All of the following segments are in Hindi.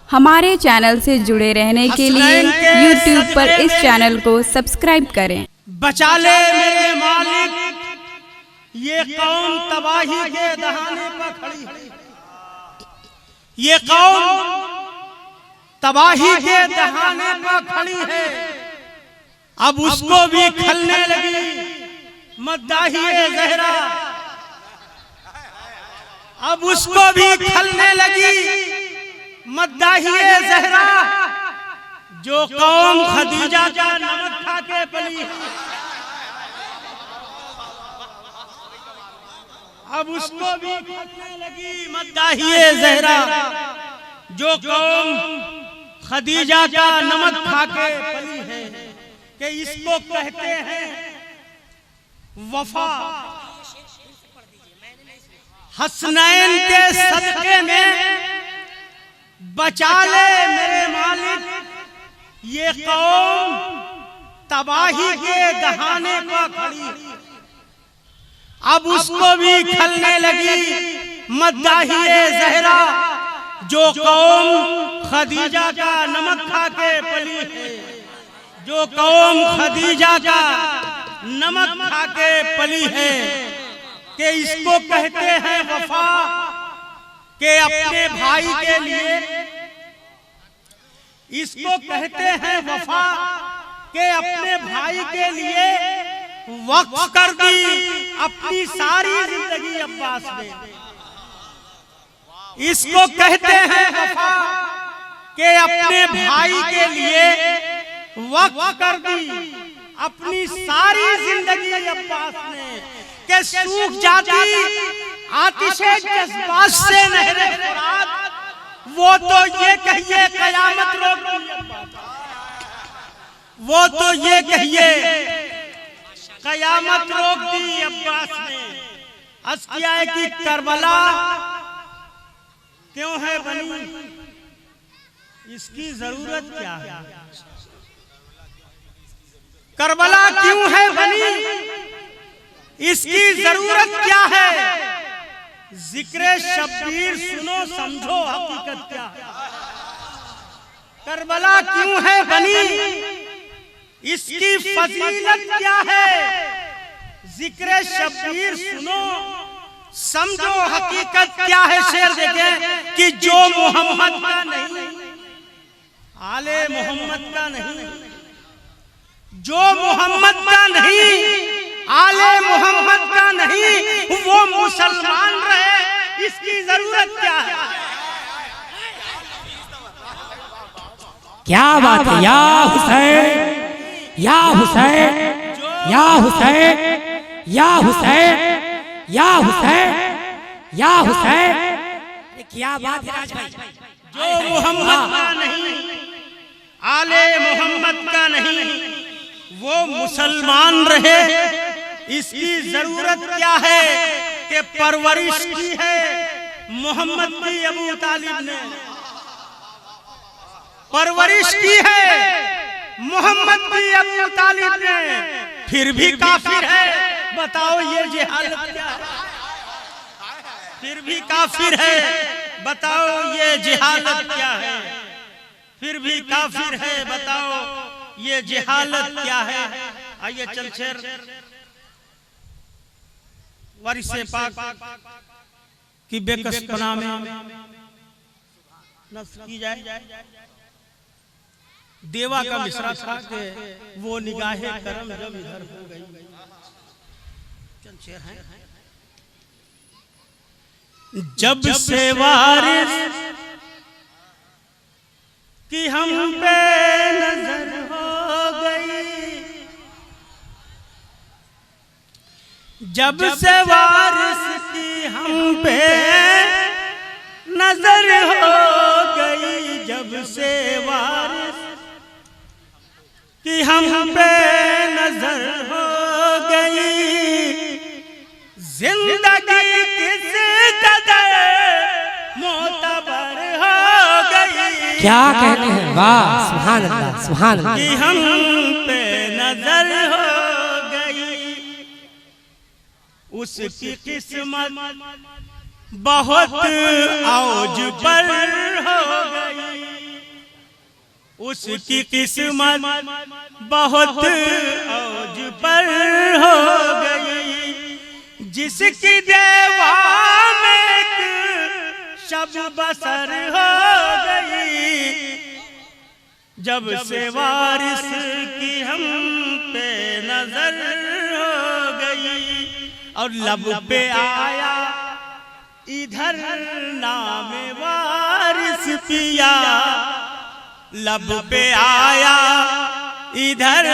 हमारे चैनल से जुड़े रहने के लिए YouTube पर इस चैनल को सब्सक्राइब करें। बचा ले मेरे मालिक, ये कौम तबाही के दहाने पर खड़ी है। ये कौम तबाही के दहाने पर खड़ी है। अब उसको भी खलने लगी मद्दाही ज़हरा, अब उसको भी खलने लगी मद्दाही ज़हरा। जो कौम खदीजा का नमक खा के पली है, अब उसको भी खलने लगी मद्दाही ज़हरा। जो कौम खदीजा का नमक खा के पली है, कि इसको कहते हैं वफा। हसनैन के सदके में बचा ले मेरे मालिक, ये कौम तबाही के दहाने पर खड़ी है। अब उसको भी खलने लगी मद्दाही ज़हरा। जो कौम खदीजा का नमक खा के पली है, जो कौम खदीजा का नमक खा के पली है, कि इसको कहते हैं वफा। के अपने भाई के लिए इसको कहते हैं वफा, के अपने भाई के लिए वक्फ कर दी अपनी सारी जिंदगी अब्बास ने। इसको कहते हैं वफा, के अपने भाई के लिए वक्फ कर दी अपनी सारी जिंदगी अब्बास ने। के सूख जाती आतिशे जज्बात से नहरे फुरात, वो तो ये कहिए कयामत रोक दी, वो तो ये कहिए कयामत रोक दी अब्बास ने। अर्ज़ किया है कि करबला क्यों है बनी, इसकी जरूरत क्या है। करबला क्यों है बनी, इसकी जरूरत क्या है। जिक्र शब्बीर सुनो समझो हकीकत क्या है। करबला क्यों है बनी, इसकी फजीलत क्या है। जिक्र शब्बीर सुनो समझो हकीकत क्या है। शेर देखें कि जो मोहम्मद का नहीं, आले मोहम्मद का नहीं, जो मोहम्मद का नहीं, आले मोहम्मद का नहीं, वो मुसलमान रहे, इसकी जरूरत क्या है। क्या बात है। या हुसैन, या हुसैन, या हुसैन, या हुसैन, या हुसैन, या हुसैन। क्या बात है राज भाई। जो मोहम्मद का नहीं, आले मोहम्मद का नहीं, वो मुसलमान रहे, इसकी जरूरत क्या है। कि परवरिश की है मोहम्मद की अबू तालिब ने, परवरिश की है मोहम्मद की अबू तालिब ने, फिर भी काफिर है। बताओ ये जिहालत क्या है। फिर भी काफिर है, बताओ ये जिहालत क्या है। फिर भी काफिर है, बताओ ये जिहालत क्या है। आइए चल शेर वारिसे पाक की बेकस पनाह में नस्ल की जाए। देवा का मिसरा था कि वो निगाहे करम जब इधर हो गई। चल शेर है। जब से वारिस की हम पे नजर हो गई, जब से वारिस की हम पे नजर हो गई, जब से वारिस की हम पे नजर हो गई, जिंदगी किस कदर मोतबर हो गई। क्या कहते हैं, वाह सुभान अल्लाह, सुभान अल्लाह। कि हम पे नजर हो गई, उसकी किस्मत बहुत औज पर हो गई। उसकी किस्मत बहुत औज पर हो गई, जिसकी देवा में एक शब बसर हो गई। जब से वारिस की हम पे नजर हो गई, और लब पे आया इधर नाम वारिस पिया, लब पे आया इधर,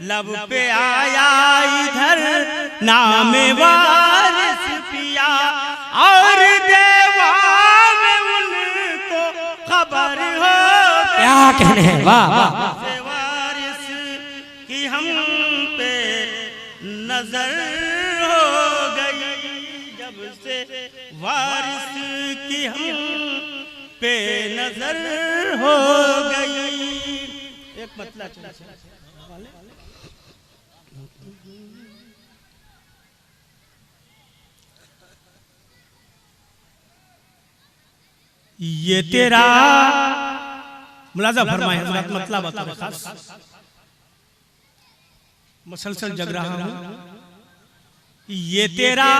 लब पे आया इधर नाम वारिस पिया। और देवा में उनको खबर हो, क्या कहने हैं, वाह वाह। से वारिस की हम पे नजर हो गई, जब से वारिस की हम पे नजर हो गई। एक मतलब ये तेरा मुलाजा फरमाए हजरत, मतलब बता खास मसलसल जग रहा हूं। ये तेरा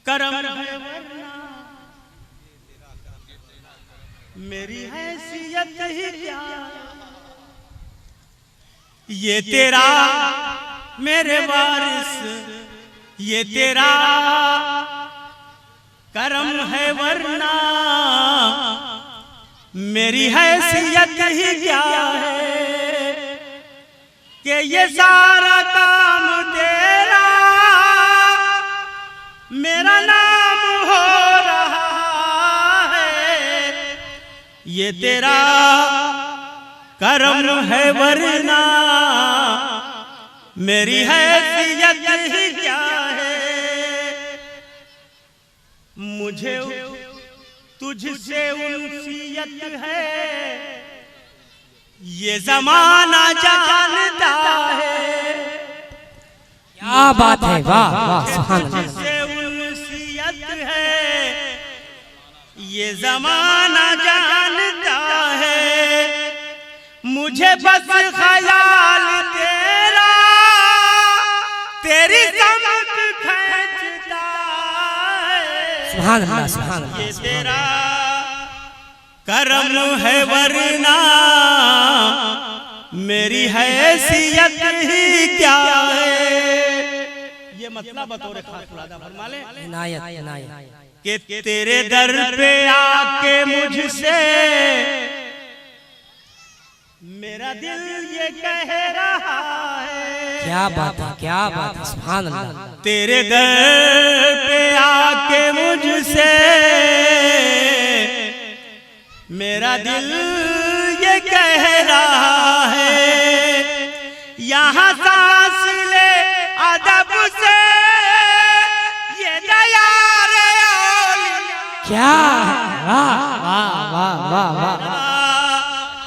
करम है वरना मेरी हैसियत ही क्या, ये तेरा मेरे वारिस, ये तेरा करम है वरना मेरी हैसियत ही क्या है, कि ये सारा काम तेरा मेरा नाम हो रहा है। ये तेरा करम है वरना मेरी हैसियत ही क्या है। मुझे तुझसे उनसियत है, ये जमाना जानता है। क्या बात है, वाह वाह, सुभान अल्लाह। तुझसे उनसियत है, ये जमाना जानता है। मुझे बस ख्याल तेरा तेरी समत खींचता है। सुभान अल्लाह, सुभान अल्लाह। ये तेरा करम है वरना मेरी हैसियत ही क्या है। ये मतलब बतौर खास मुलाजा फरमा ले इनायत, इनायत। कि तेरे दर पे आके मुझसे मेरा दिल ये कह रहा है। क्या बात है, क्या बात है, सुभान अल्लाह। तेरे दर पे आके मुझसे मेरा दिल ये कह रहा है। यहाँ सांस ले अदब से, ये दया रे औलिया। क्या है, वाह वाह वाह वाह वाह।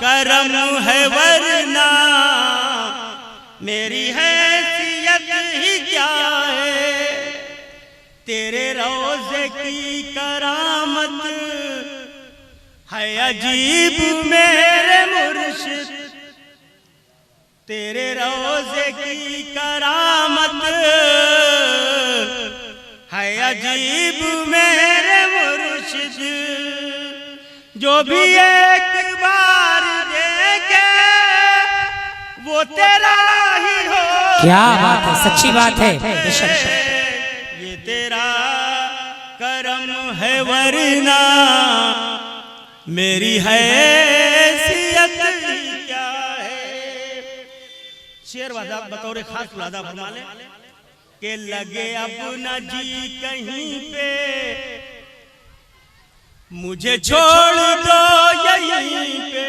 करम है वरना मेरी हैसियत ही क्या है। तेरे रोज़े की करामत है अजीब मेरे मुर्शिद, तेरे रोज़े की करामत है अजीब मेरे मुर्शिद। जो भी एक बार देखे वो तेरा ही हो। क्या बात है, सच्ची बात है, बेशक। ये तेरा करम है वरना मेरी हैसियत क्या है। शेर वादा बतौर खास मुलाजा फरमा ले कि लगे अब न जी कहीं पे, मुझे छोड़ दो यहीं पे।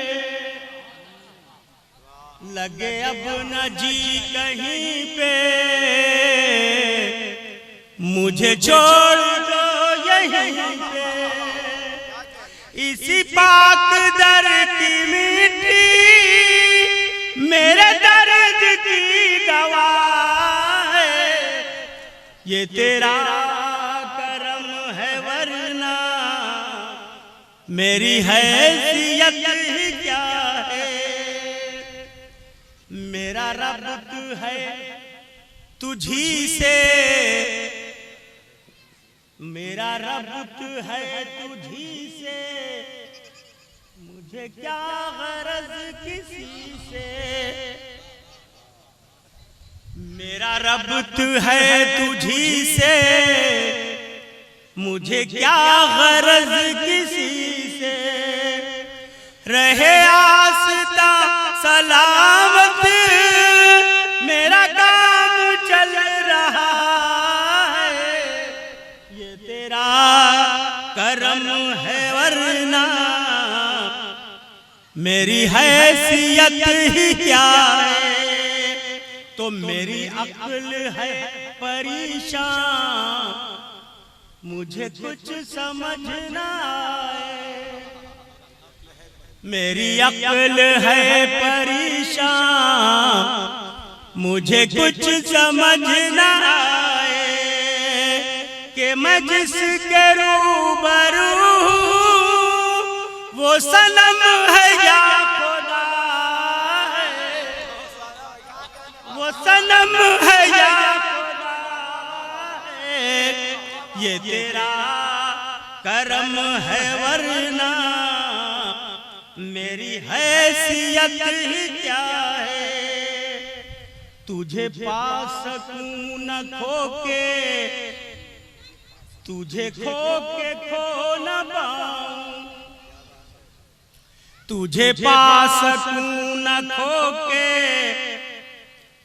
लगे अब न जी कहीं पे, मुझे छोड़ दो यहीं पे। इसी पाक दर की मिट्टी मेरे दर्द की दवा है। ये तेरा करम है वरना मेरी हैसियत ही क्या है। मेरा रब्त है तुझी से, मेरा रब्त है तुझी से, मुझे क्या गरज किसी से। मेरा रब्त है तुझी से, मुझे क्या गरज किसी से। रहे आस्ता सलामत मेरा काम चल रहा है, ये तेरा करम है वरना मेरी हैसियत ही क्या है। तो मेरी अक्ल है परेशान, मुझे कुछ समझ ना आए। मेरी अक्ल है परेशान, मुझे कुछ समझ ना आए कि मैं जिसके रूबरू वो सनम है या खुदा है, वो सनम है या खुदा है। ये तेरा करम है वरना मेरी हैसियत ही क्या है। तुझे पा सकूं न खो के, तुझे खो के खो न पाऊं। तुझे पा सकूं न खो के,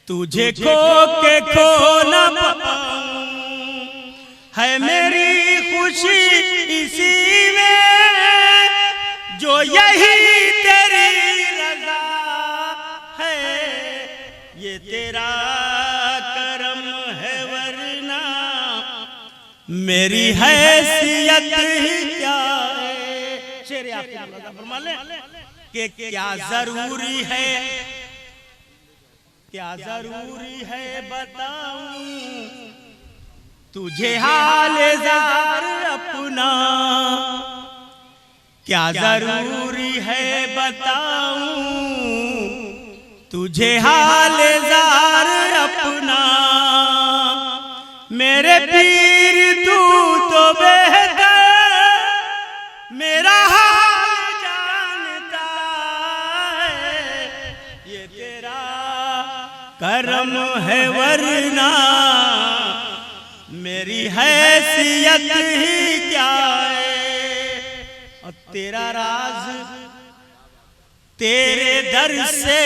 तुझे खो के खो न पाऊं। है मेरी खुशी इसी में जो यही तेरी रज़ा है। ये तेरा करम है वरना मेरी हैसियत ही क्या है। शेर आपको फरमा ले कि क्या जरूरी है, क्या जरूरी है बताऊं तुझे हाल ज़ार अपना। क्या जरूरी है बताऊं तुझे हाल ज़ार अपना। मेरे पीर तू तो बेहतर मेरा हाल जानता है। ये तेरा करम है वरना मेरी हैसियत ही क्या है। और तेरा राज तेरे दर से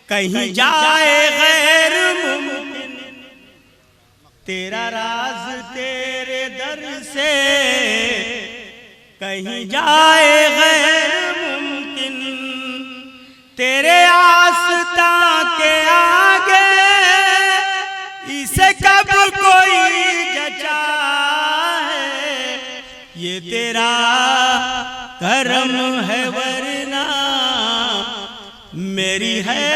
कहीं जाए गैर मुमकिन। तेरा राज तेरे दर से कहीं जाए गैर मुमकिन। तेरे आस्था के आगे इसे कब कोई जचा है। ये तेरा करम है वरना मेरी है